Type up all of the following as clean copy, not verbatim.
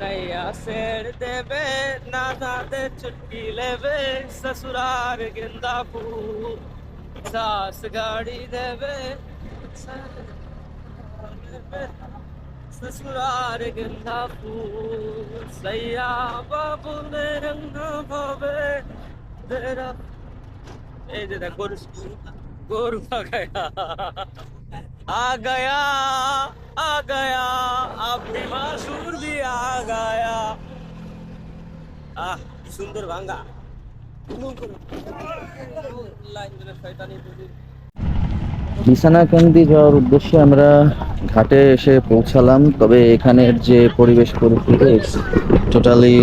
सैया शेर देवे नादादे चुटकी लेवे ससुरार गेंदा फूल सास गाड़ी देवे ससुरार गेंदा फूल सैया बाबू ने रंग भावे तेरा ए दे गोरू आ गया आपकी मासूर भी आ गया কি সুন্দর ভাঙ্গা বিছানাকান্দি যাওয়ার উদ্দেশ্যে আমরা ঘাটে এসে পৌঁছালাম, তবে এখানের যে পরিবেশ পরিস্থিতি totally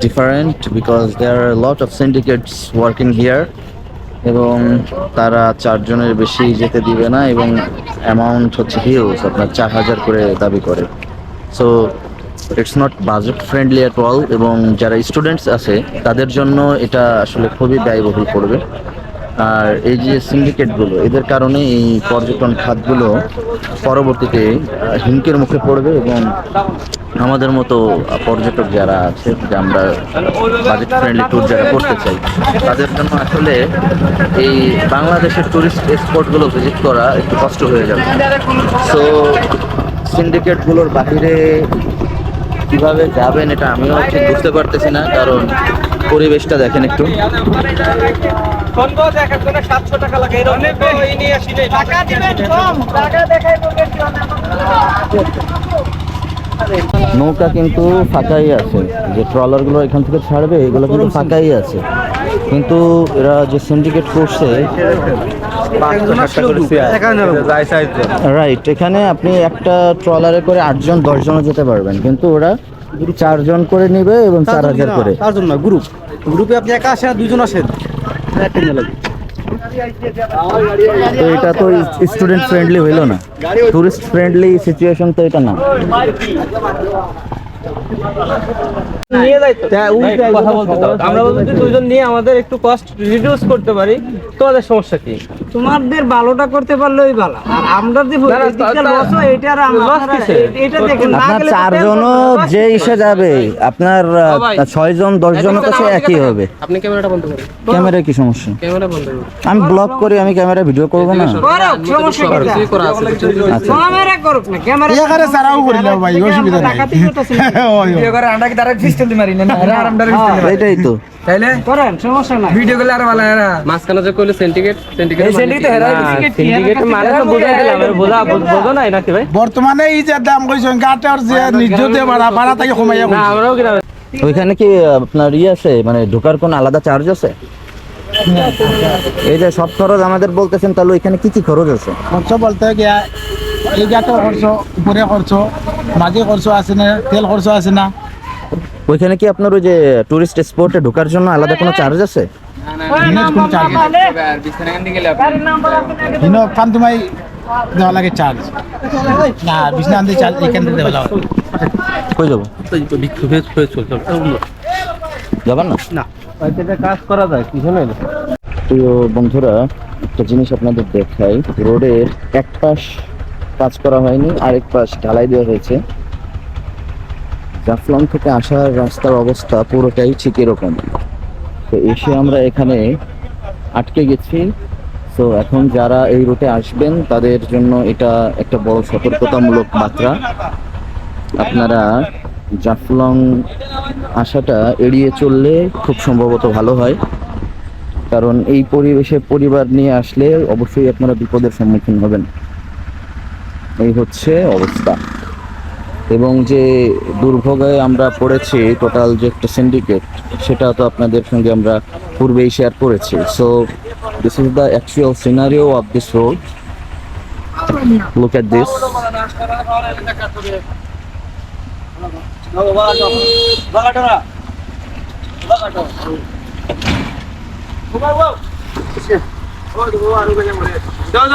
different because there are lot of syndicates working here এবং তারা 4 জনের বেশি যেতে দিবে না এবং অ্যামাউন্ট হচ্ছে হিউজ, আপনার 4000 করে দাবি করে। So it's not budget friendly at all এবং যারা স্টুডেন্টস আছে তাদের জন্য এটা আসলে খুবই ব্যয়বহুল পড়বে। আর এই যে সিন্ডিকেটগুলো, এদের কারণে এই পর্যটন খাতগুলো পরবর্তীতে হুমকির মুখে পড়বে এবং আমাদের মতো পর্যটক যারা আছে, যে আমরা বাজেট ফ্রেন্ডলি ট্যুর যারা করতে চাই, তাদের জন্য আসলে এই বাংলাদেশের ট্যুরিস্ট স্পটগুলো ভিজিট করা একটু কষ্ট হয়ে যাবে। সো সিন্ডিকেটগুলোর বাহিরে কিভাবে যাবেন এটা আমিও ঠিক বুঝতে পারতেছি না, কারণ পরিবেশটা দেখেন একটু। নৌকা কিন্তু ফাঁকাই আছে, যে ট্রলারগুলো এখান থেকে ছাড়বে এগুলো কিন্তু ফাঁকাই আছে, কিন্তু এরা যে সিন্ডিকেট করছে রাইট, এখানে আপনি একটা ট্রলারে করে 8 জন 10 জনও যেতে পারবেন, কিন্তু ওরা 4 জন করে নিবে এবং 4000 করে। 4 জন না, গ্রুপে আপনি একা আসেন আর 2 জন আসেন, তো এটা তো স্টুডেন্ট ফ্রেন্ডলি হইলো না, টুরিস্ট ফ্রেন্ডলি সিচুয়েশন তো এটা না। নিয়ে যাই তো কথা বলতে দাও, আমরা যদি 2 জন নিয়ে আমাদের একটু কস্ট রিডিউস করতে পারি, তোমাদের সমস্যা কি? তোমাদের ভালোটা করতে পারলেই ভালো, আর আমরা যে লস হয় এটা আর আমরা এটা দেখেন না আপনার গেলে 4 জনও যে ইসে যাবে, আপনার 6 জন 10 জনের কাছে একই হবে। আপনি ক্যামেরাটা বন্ধ করুন। ক্যামেরা কি সমস্যা? ক্যামেরা বন্ধ করুন। আমি ব্লগ করি, আমি ক্যামেরা ভিডিও করব না। করো, সমস্যা কি? কি করা আছে? আচ্ছা ক্যামেরা করুক না, ক্যামেরা এখানে সারাও করিল ভাই, অসুবিধা নাই। ভিডিও করে আন্ডা কি ডাইরেক্ট সিস্টেম দি মারি না, আরামদার সিস্টেম এটাই তো তাইলে করেন, সমস্যা নাই। ভিডিও গুলো আর ভালো এরা মাঝখানে যে কইলো সিন্ডিকেট সিন্ডিকেট হেরাই সিন্ডিকেট মানে তো বুঝাই দিলাম, বোঝো নাই নাকি ভাই? বর্তমানে এই যে দাম কইছেন কাটার যে নির্জতে ভাড়া থেকে কমাইয়া না আমরাও কিনা ওইখানে কি আপনার আছে, মানে ঢোকার কোন আলাদা চার্জ আছে? এই যে সব খরচ আমাদের বলতেছেন, তাহলে ওইখানে কি কি খরচ আছে? খরচ বলতে গিয়া এই গাটো খরচ, উপরে খরচ, মাঝে খরচ আছে না, তেল খরচ আছে না। ওইখানে কি আপনার ওই যে টুরিস্ট স্পটে ঢোকার জন্য আলাদা কোনো চার্জ আছে? কোনো চার্জ দিন কান্তুমাই দেওয়া লাগে চার্জ না, বিষ্ণান্দি চার্জ এখান থেকে দেওয়া লাগে। কই যাবো? যাবেন না? না এটা কাজ করা যায় কিছু নাই। প্রিয় বন্ধুরা, একটা জিনিস আপনাদের দেখাই, রোডের এক পাশ কাজ করা হয়নি, আরেক পাশ ঢালাই দেওয়া হয়েছে। জাফলং থেকে আসার রাস্তার অবস্থা পুরোটাই ঠিক এরকম। তো এসে আমরা এখানে আটকে গেছি। তো এখন যারা এই রুটে আসবেন তাদের জন্য এটা একটা বড় সতর্কতামূলক বার্তা। আপনারা জাফলং আসাটা এড়িয়ে চললে খুব সম্ভবত ভালো হয়, কারণ এই পরিবেশে পরিবার নিয়ে আসলে অবশ্যই আপনারা বিপদের সম্মুখীন হবেন। এই হচ্ছে অবস্থা। এবং যে দুর্ভোগে আমরা পড়েছি টোটাল যে একটা সিন্ডিকেট, সেটা তো আপনাদের সঙ্গে আমরা পূর্বেই শেয়ার করেছি। So this is the actual scenario of this road. Look at this. যাও